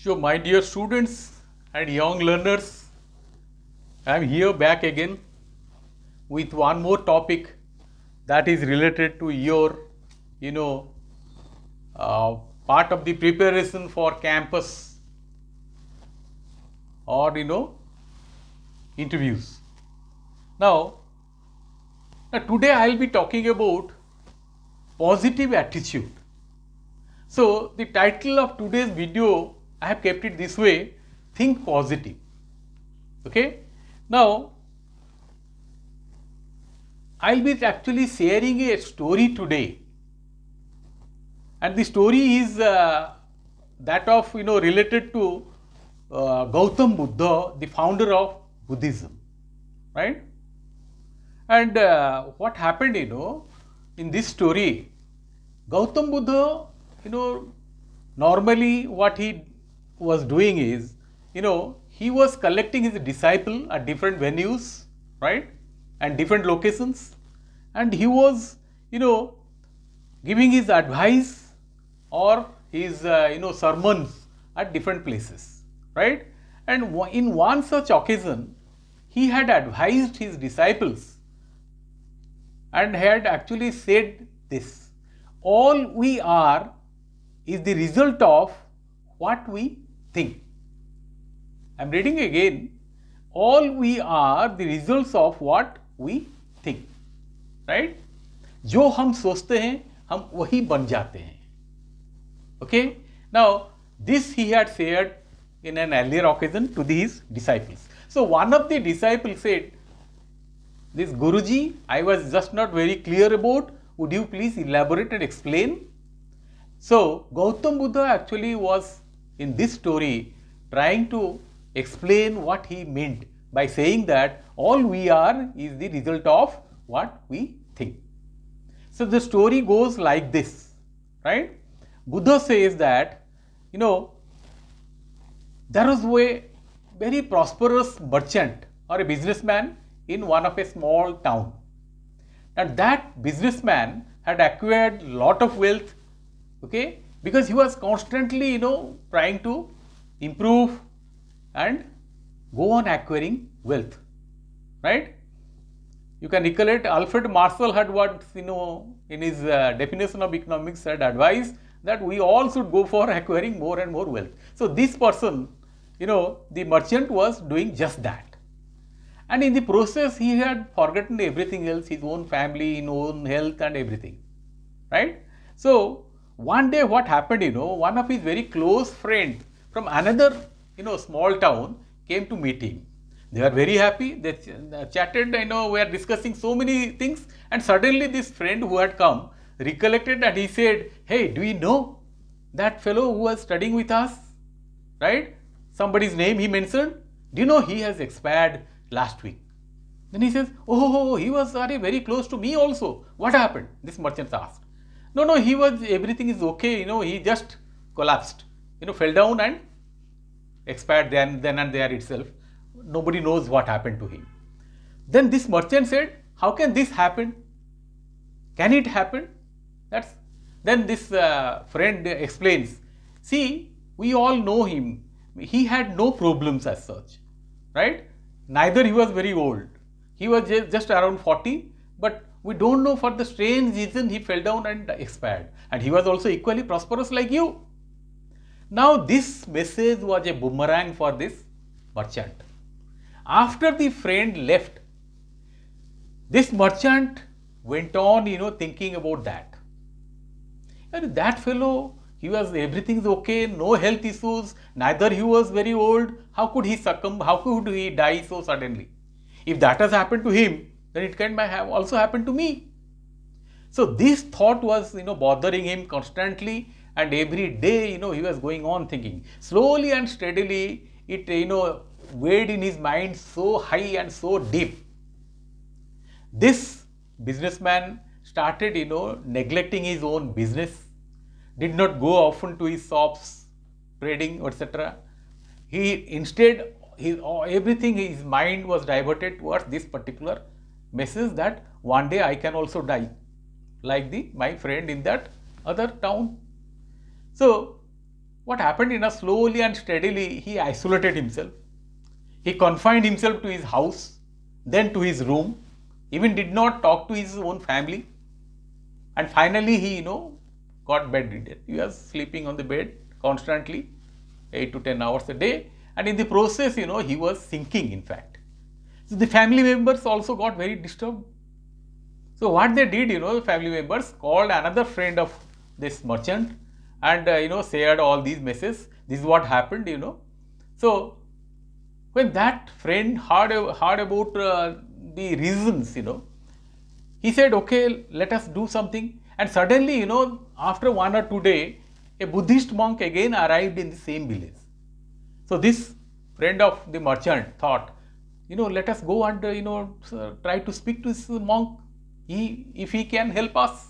So, my dear students and young learners, I am here back again with one more topic that is related to your, you know, uh, part of the preparation for campus or, interviews. Now, today I will be talking about positive attitude. So, the title of today's video, I have kept it this way, think positive. Okay. Now, I will be actually sharing a story today, and the story is that of, related to Gautam Buddha, the founder of Buddhism, right? And what happened, in this story, Gautam Buddha, normally what he was doing is, he was collecting his disciple at different venues, right, and different locations, and he was, giving his advice or his, sermons at different places, right? And in one such occasion, he had advised his disciples and had actually said this: all we are is the result of what we think. I am reading again. All we are the results of what we think, right? जो हम सोचते हैं हम वही बन जाते हैं. Okay. Now this he had shared in an earlier occasion to his disciples. So one of the disciples said, "This Guruji, I was just not very clear about. Would you please elaborate and explain?" So Gautam Buddha actually was in this story trying to explain what he meant by saying that all we are is the result of what we think. So the story goes like this, right? Buddha says that, there was a very prosperous merchant or a businessman in one of a small town, and that businessman had acquired lot of wealth, okay, because he was constantly, trying to improve and go on acquiring wealth, right? You can recollect Alfred Marshall had what, in his definition of economics had advised that we all should go for acquiring more and more wealth. So this person, the merchant was doing just that. And in the process, he had forgotten everything else, his own family, his own health and everything, right? So one day what happened, one of his very close friends from another, small town came to meet him. They were very happy, they chatted, we were discussing so many things, and suddenly this friend who had come recollected and he said, "Hey, do you know that fellow who was studying with us, right? Somebody's name he mentioned. Do you know he has expired last week?" Then he says, "Oh, he was very close to me also. What happened?" This merchant asked. No, everything is okay, he just collapsed, fell down and expired then and there itself. Nobody knows what happened to him. Then this merchant said, "How can this happen? Can it happen?" Then this friend explains, "See, we all know him. He had no problems as such, right? Neither he was very old. He was just around 40, but we don't know for the strange reason he fell down and expired. And he was also equally prosperous like you." Now this message was a boomerang for this merchant. After the friend left, this merchant went on, thinking about that. And that fellow, everything is okay, no health issues, neither he was very old. How could he succumb? How could he die so suddenly? If that has happened to him, then it can have also happened to me. So this thought was, bothering him constantly, and every day, he was going on thinking. Slowly and steadily, it, weighed in his mind so high and so deep. This businessman started, neglecting his own business, did not go often to his shops, trading, etc. He instead, everything, his mind was diverted towards this particular message that one day I can also die, like my friend in that other town. So what happened, slowly and steadily, he isolated himself. He confined himself to his house, then to his room, even did not talk to his own family. And finally, he, got bedridden. He was sleeping on the bed constantly, 8 to 10 hours a day. And in the process, he was sinking, in fact. So the family members also got very disturbed. So what they did, the family members called another friend of this merchant and, shared all these messages. This is what happened, So when that friend heard about the reasons, he said, okay, let us do something. And suddenly, after 1 or 2 days, a Buddhist monk again arrived in the same village. So this friend of the merchant thought, let us go and, try to speak to this monk, if he can help us.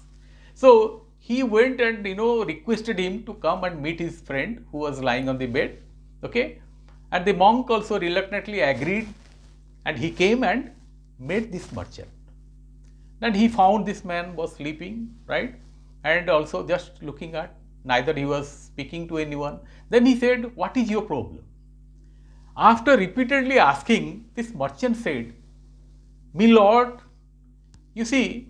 So he went and, requested him to come and meet his friend who was lying on the bed. Okay. And the monk also reluctantly agreed, and he came and met this merchant. And he found this man was sleeping, right? And also just looking at, neither he was speaking to anyone. Then he said, what is your problem? After repeatedly asking, this merchant said, my lord, you see,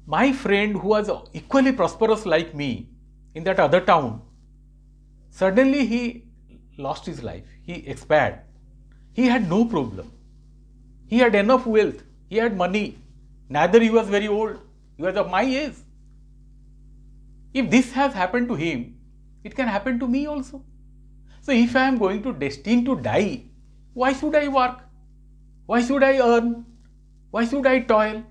my friend who was equally prosperous like me in that other town, suddenly he lost his life. He expired. He had no problem. He had enough wealth. He had money. Neither he was very old. He was of my age. If this has happened to him, it can happen to me also. So if I am going to destined to die, why should I work? Why should I earn? Why should I toil?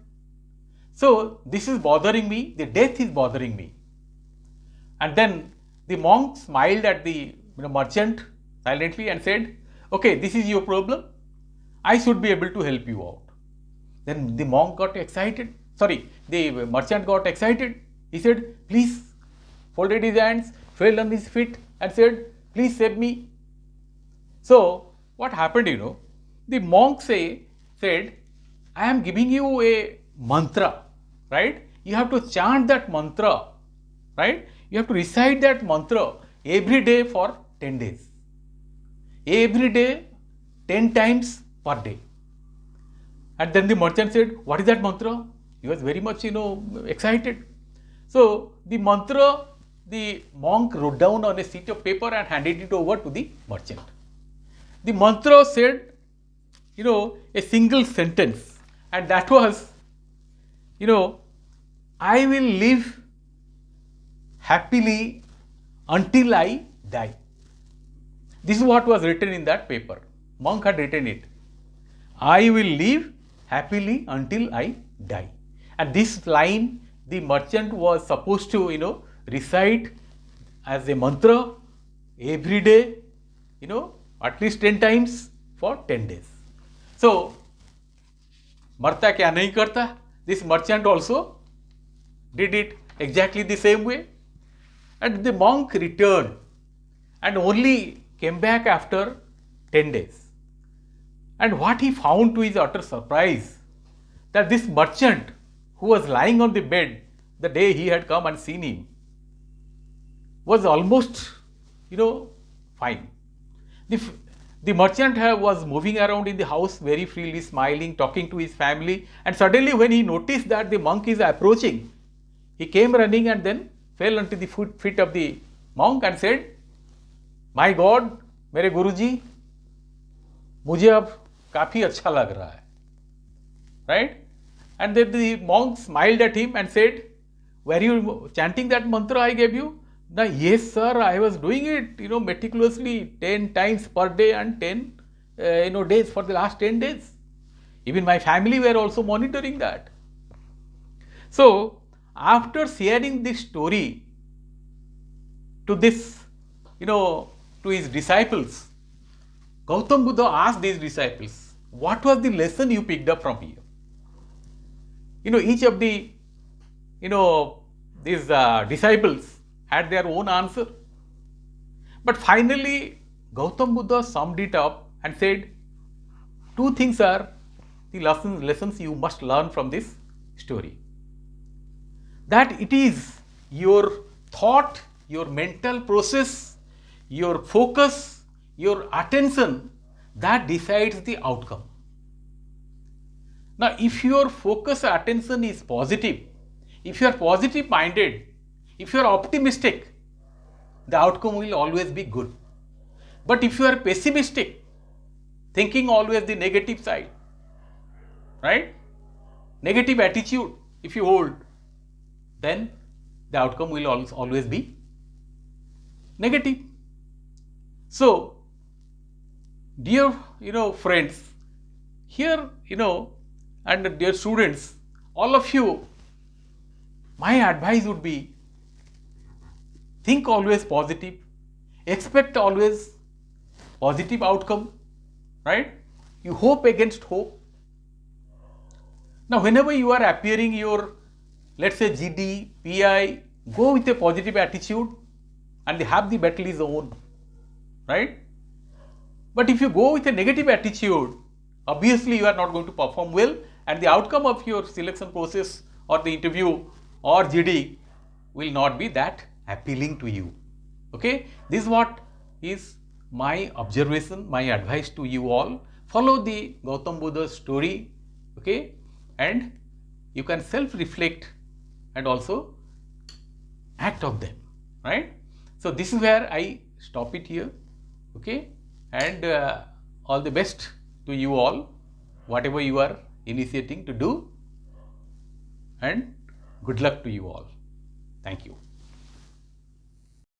So this is bothering me. The death is bothering me. And then the monk smiled at the merchant silently and said, okay, this is your problem. I should be able to help you out. Then the monk got excited. The merchant got excited. He said, please, folded his hands, fell on his feet and said, please save me. So what happened, the monk said, I am giving you a mantra, right? You have to chant that mantra, right? You have to recite that mantra every day for 10 days. Every day, 10 times per day. And then the merchant said, what is that mantra? He was very much, excited. So the mantra, the monk wrote down on a sheet of paper and handed it over to the merchant. The mantra said, a single sentence, and that was, I will live happily until I die. This is what was written in that paper. Monk had written it. I will live happily until I die. And this line, the merchant was supposed to, recite as a mantra every day, at least 10 times for 10 days. So, marta kya nahi karta? This merchant also did it exactly the same way. And the monk returned and only came back after 10 days. And what he found to his utter surprise, that this merchant who was lying on the bed the day he had come and seen him was almost, fine. The merchant was moving around in the house very freely, smiling, talking to his family. And suddenly when he noticed that the monk is approaching, he came running and then fell onto the feet of the monk and said, my God, मेरे गुरुजी, मुझे अब काफी अच्छा लग रहा है, right? And then the monk smiled at him and said, were you chanting that mantra I gave you? No, yes, sir, I was doing it, meticulously 10 times per day and 10, days for the last 10 days. Even my family were also monitoring that. So, after sharing this story to this, to his disciples, Gautam Buddha asked these disciples, what was the lesson you picked up from here? Each of the, these disciples had their own answer. But finally, Gautam Buddha summed it up and said, two things are the lessons you must learn from this story. That it is your thought, your mental process, your focus, your attention, that decides the outcome. Now, if your focus attention is positive, if you are positive minded, if you are optimistic, the outcome will always be good. But if you are pessimistic, thinking always the negative side, right? Negative attitude, if you hold, then the outcome will always be negative. So, dear friends, here and dear students, all of you, my advice would be, think always positive, expect always positive outcome, right? You hope against hope. Now, whenever you are appearing your, let's say, GD, PI, go with a positive attitude and have the battle is on, right? But if you go with a negative attitude, obviously you are not going to perform well, and the outcome of your selection process or the interview or GD will not be that appealing to you. Okay, this is what is my observation, my advice to you all. Follow the Gautam Buddha's story, okay, and you can self-reflect and also act of them, right? So this is where I stop it here, okay, and all the best to you all, whatever you are initiating to do, and good luck to you all. Thank you.